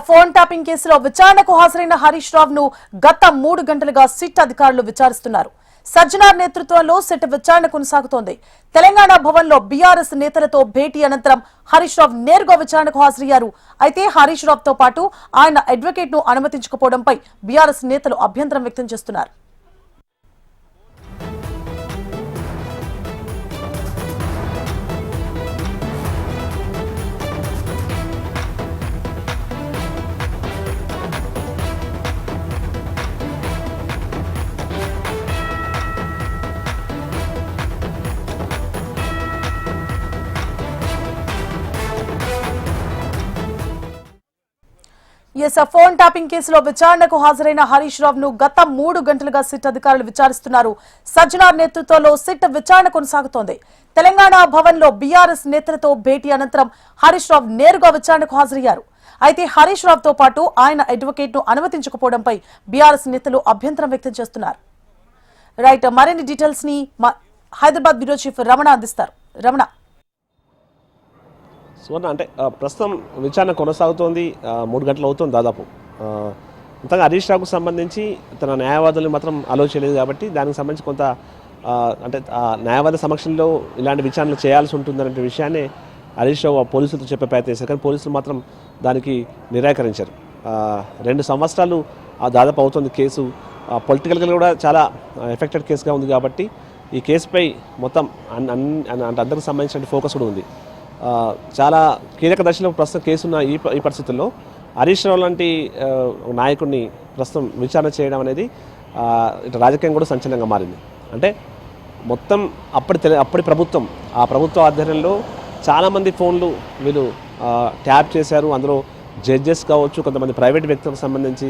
Phone tapping కేసులో విచారణకు హాజరైన హరీష్ రావును గత 3 గంటలుగా సిట్ అధికారులు విచారిస్తున్నారు. సజ్జనార్ నేతృత్వంలో సిట్ విచారణ కొనసాగుతోంది. తెలంగాణ భవన్లో బీఆర్ఎస్ నేతలతో భేటీ అనంతరం హరీష్ రావు నేరుగా విచారణకు హాజరయ్యారు. అయితే హరీష్ రావుతో పాటు ఆయన అడ్వకేట్ ను అనుమతించకపోవడంపై బీఆర్ఎస్ నేతలు అభ్యంతరం వ్యక్తం చేస్తున్నారు. ఫోన్ ట్యాపింగ్ కేసులో విచారణకు హాజరైన హరీష్ రావును గత 3 గంటలుగా సిట్ అధికారులు విచారిస్తున్నారు. సజ్జనార్ నేతృత్వంలో సిట్ విచారణ కొనసాగుతోంది. తెలంగాణ భవన్లో బీఆర్ఎస్ నేతలతో భేటీ అనంతరం హరీష్ రావు నేరుగా విచారణకు హాజరయ్యారు. అయితే హరీష్ రావుతో పాటు ఆయన అడ్వకేట్ ను అనుమతించకపోవడంపై బీఆర్ఎస్ నేతలు అభ్యంతరం వ్యక్తం చేస్తున్నారు. రైట్, మరిన్ని డీటెయిల్స్ ని హైదరాబాద్ బ్యూరో చీఫ్ రమణ అందిస్తారు. రమణ, సువర్ణ, అంటే ప్రస్తుతం విచారణ కొనసాగుతోంది. 3 గంటలు అవుతుంది దాదాపు. అంతగా హరీష్ రావుకు సంబంధించి తన న్యాయవాదులను మాత్రం అలో చేయలేదు కాబట్టి దానికి సంబంధించి కొంత అంటే న్యాయవాద సమక్షంలో ఇలాంటి విచారణలు చేయాల్సి ఉంటుందనే విషయాన్ని హరీష్ రావు పోలీసులతో చెప్పే ప్రయత్నం చేశారు. కానీ పోలీసులు మాత్రం దానికి నిరాకరించారు. 2 సంవత్సరాలు దాదాపు అవుతుంది కేసు. పొలిటికల్గా కూడా చాలా ఎఫెక్టెడ్ కేసుగా ఉంది కాబట్టి ఈ కేసుపై మొత్తం అందరికి సంబంధించిన ఫోకస్ కూడా ఉంది. చాలా కీలక దశలో ప్రస్తుతం కేసున్న ఈ పరిస్థితుల్లో హరీష్ రావు లాంటి నాయకుడిని ప్రస్తుతం విచారణ చేయడం అనేది ఇటు రాజకీయం కూడా సంచలనంగా మారింది. అంటే మొత్తం అప్పటి ప్రభుత్వం, ఆ ప్రభుత్వ ఆధ్వర్యంలో చాలామంది ఫోన్లు వీళ్ళు ట్యాప్ చేశారు. అందులో జడ్జెస్ కావచ్చు, కొంతమంది ప్రైవేట్ వ్యక్తులకు సంబంధించి,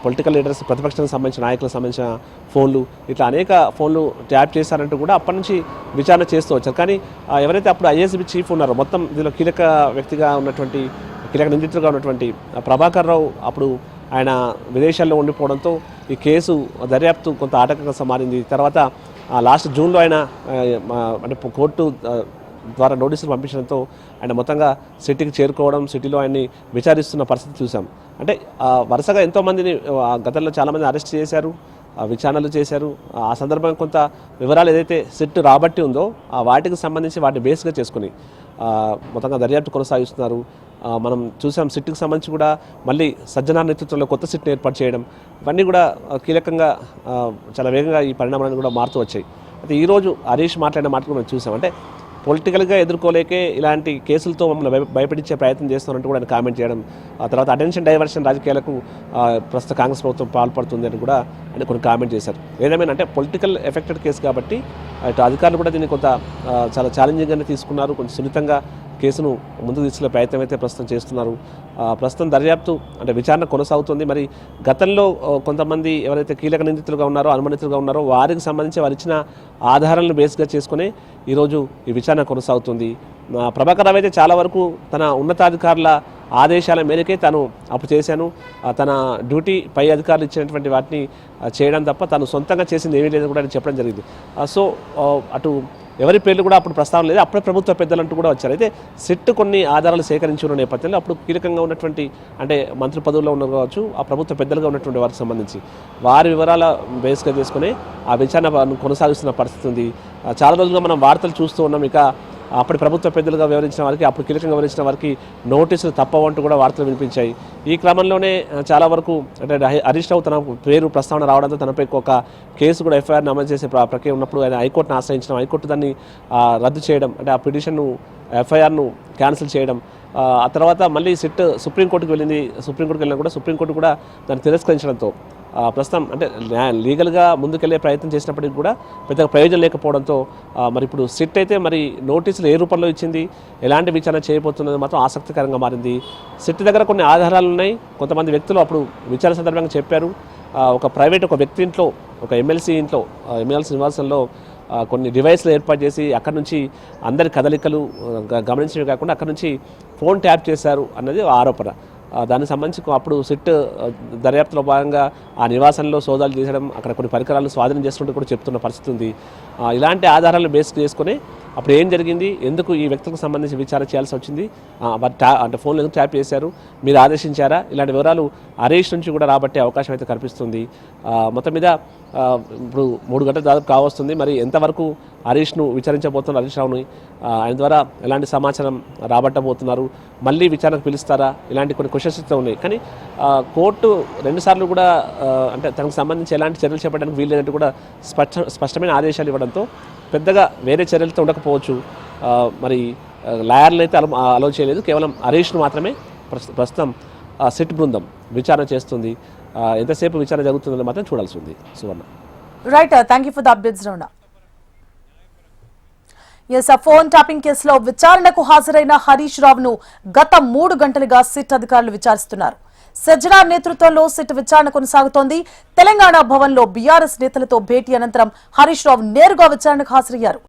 పొలిటికల్ లీడర్స్, ప్రతిపక్షానికి సంబంధించిన నాయకులకు సంబంధించిన ఫోన్లు, ఇట్లా అనేక ఫోన్లు ట్యాప్ చేశారంటూ కూడా అప్పటి నుంచి విచారణ చేస్తూ వచ్చారు. కానీ ఎవరైతే అప్పుడు ఐఏఎస్బీ చీఫ్ ఉన్నారో, మొత్తం దీనిలో కీలక వ్యక్తిగా ఉన్నటువంటి, కీలక నిందితులుగా ఉన్నటువంటి ప్రభాకర్ రావు అప్పుడు ఆయన విదేశాల్లో ఉండిపోవడంతో ఈ కేసు దర్యాప్తు కొంత ఆటంకంగా మారింది. తర్వాత లాస్ట్ జూన్లో ఆయన అంటే కోర్టు ద్వారా నోటీసులు పంపించడంతో ఆయన మొత్తంగా సిటీకి చేరుకోవడం, సిటీలో ఆయన్ని విచారిస్తున్న పరిస్థితి చూసాం. అంటే వరుసగా ఎంతోమందిని గతంలో చాలామంది అరెస్ట్ చేశారు, విచారణలు చేశారు. ఆ సందర్భంగా కొంత వివరాలు ఏదైతే సిట్ రాబట్టి ఉందో వాటికి సంబంధించి వాటిని బేస్గా చేసుకుని మొత్తంగా దర్యాప్తు కొనసాగిస్తున్నారు. మనం చూసాం సిట్కి సంబంధించి కూడా మళ్ళీ సజ్జనార్ నేతృత్వంలో కొత్త సిట్ని ఏర్పాటు చేయడం, ఇవన్నీ కూడా కీలకంగా చాలా వేగంగా ఈ పరిణామాలను కూడా మారుతూ వచ్చాయి. అయితే ఈరోజు హరీష్ మాట్లాడిన మాట కూడా మనం చూసాం. అంటే పొలిటికల్గా ఎదుర్కోలేకే ఇలాంటి కేసులతో మమ్మల్ని భయపెట్టించే ప్రయత్నం చేస్తున్నట్టు కూడా ఆయన కామెంట్ చేయడం, ఆ తర్వాత అటెన్షన్ డైవర్షన్ రాజకీయాలకు ప్రస్తుత కాంగ్రెస్ ప్రభుత్వం పాల్పడుతుంది అని కూడా ఆయన కొన్ని కామెంట్ చేశారు. ఏదేమైనా అంటే పొలిటికల్ ఎఫెక్టెడ్ కేసు కాబట్టి ఇటు అధికారులు కూడా దీన్ని కొంత చాలా ఛాలెంజింగ్గానే తీసుకున్నారు. కొంచెం సున్నితంగా కేసును ముందుకు తీసుకునే ప్రయత్నం అయితే ప్రస్తుతం చేస్తున్నారు. ప్రస్తుతం దర్యాప్తు అంటే విచారణ కొనసాగుతుంది. మరి గతంలో కొంతమంది ఎవరైతే కీలక నిందితులుగా ఉన్నారో, అనుమానితులుగా ఉన్నారో వారికి సంబంధించి వారు ఇచ్చిన ఆధారాలను బేస్గా చేసుకుని ఈరోజు ఈ విచారణ కొనసాగుతుంది. ప్రభాకర్ రావు అయితే చాలా వరకు తన ఉన్నతాధికారుల ఆదేశాల మేరకే తాను అప్పుడు చేశాను, తన డ్యూటీ పై అధికారులు ఇచ్చినటువంటి వాటిని చేయడం తప్ప తను సొంతంగా చేసింది ఏమీ లేదని కూడా చెప్పడం జరిగింది. సో అటు ఎవరి పేర్లు కూడా అప్పుడు ప్రస్తావన లేదు. అప్పుడే ప్రభుత్వ పెద్దలంటూ కూడా వచ్చారు. అయితే సిట్ కొన్ని ఆధారాలు సేకరించిన నేపథ్యంలో అప్పుడు కీలకంగా ఉన్నటువంటి అంటే మంత్రి పదవుల్లో ఉన్న కావచ్చు, ఆ ప్రభుత్వ పెద్దలుగా ఉన్నటువంటి వారికి సంబంధించి వారి వివరాల బేస్గా చేసుకుని ఆ విచారణ కొనసాగిస్తున్న పరిస్థితి ఉంది. చాలా రోజులుగా మనం వార్తలు చూస్తూ ఉన్నాం. ఇక అప్పటి ప్రభుత్వ పెద్దలుగా వివరించిన వారికి, అప్పుడు కీలకంగా వివరించిన వారికి నోటీసులు తప్పవంటూ కూడా వార్తలు వినిపించాయి. ఈ క్రమంలోనే చాలా వరకు అంటే హరీష్ రావు తన పేరు ప్రస్తావన రావడంతో తనపై ఒక కేసు కూడా ఎఫ్ఐఆర్ నమోదు చేసే ప్రక్రియ ఉన్నప్పుడు ఆయన హైకోర్టును ఆశ్రయించడం, హైకోర్టు దాన్ని రద్దు చేయడం, అంటే ఆ పిటిషన్ను ఎఫ్ఐఆర్ను క్యాన్సిల్ చేయడం, ఆ తర్వాత మళ్ళీ సిట్ సుప్రీంకోర్టుకు వెళ్ళింది. సుప్రీంకోర్టుకు వెళ్ళినా కూడా సుప్రీంకోర్టు కూడా దాన్ని తిరస్కరించడంతో ప్రస్తుతం అంటే లీగల్గా ముందుకెళ్లే ప్రయత్నం చేసినప్పటికీ కూడా పెద్దగా ప్రయోజనం లేకపోవడంతో మరి ఇప్పుడు సిట్ అయితే మరి నోటీసులు ఏ రూపంలో ఇచ్చింది, ఎలాంటి విచారణ చేయబోతున్నది మాత్రం ఆసక్తికరంగా మారింది. సిట్ దగ్గర కొన్ని ఆధారాలు ఉన్నాయి. కొంతమంది వ్యక్తులు అప్పుడు విచారణ సందర్భంగా చెప్పారు. ఒక వ్యక్తి ఇంట్లో, ఒక ఎమ్మెల్సీ ఇంట్లో, ఎమ్మెల్సీ నివాసంలో కొన్ని డివైస్లు ఏర్పాటు చేసి అక్కడ నుంచి అందరి కదలికలు గమనించడమే కాకుండా అక్కడ నుంచి ఫోన్ ట్యాప్ చేశారు అన్నది ఆరోపణ. దానికి సంబంధించి అప్పుడు సిట్ దర్యాప్తులో భాగంగా ఆ నివాసంలో సోదాలు చేసడం, అక్కడ కొన్ని పరికరాలు స్వాధీనం చేసుకుంటూ కూడా చెప్తున్న పరిస్థితి ఉంది. ఇలాంటి ఆధారాలు బేస్ చేసుకుని అప్పుడు ఏం జరిగింది, ఎందుకు ఈ వ్యక్తులకు సంబంధించి విచారణ చేయాల్సి వచ్చింది, అంటే ఫోన్లో ఎందుకు ట్యాప్ చేశారు, మీరు ఆదేశించారా, ఇలాంటి వివరాలు హరీష్ నుంచి కూడా రాబట్టే అవకాశం అయితే కనిపిస్తుంది. మొత్తం మీద ఇప్పుడు 3 గంటలు దాదాపు కావస్తుంది. మరి ఎంతవరకు హరీష్ను విచారించబోతున్నారు, హరీష్ రావుని ఆయన ద్వారా ఎలాంటి సమాచారం రాబట్టబోతున్నారు, మళ్ళీ విచారణకు పిలుస్తారా, ఇలాంటి కొన్ని క్వశ్చన్స్ అయితే ఉన్నాయి. కానీ కోర్టు 2 సార్లు కూడా అంటే తనకు సంబంధించి ఎలాంటి చర్యలు చేపట్టడానికి వీల్లేదంటూ కూడా స్పష్టమైన ఆదేశాలు ఇవ్వడంతో పెద్దగా వేరే చర్యలతో ఉండకపోవచ్చు. మరి లాయర్లు అయితే అలో చేయలేదు, కేవలం హరీష్ను మాత్రమే ప్రస్తుతం సిట్ బృందం విచారణ చేస్తుంది. ఎంతసేపు విచారణ జరుగుతుందని మాత్రం చూడాల్సి ఉంది. Suvarna. Right, thank you for the updates round. Phone tapping కేసులో విచారణకు హాజరైన హరీష్ రావును గత 3 గంటలుగా సిట్ అధికారులు విచారిస్తున్నారు. సజ్జనార్ నేతృత్వంలో సిట్ విచారణ కొనసాగుతోంది. తెలంగాణ భవన్లో బీఆర్ఎస్ నేతలతో భేటీ అనంతరం హరీష్ రావు నేరుగా విచారణకు హాజరయ్యారు.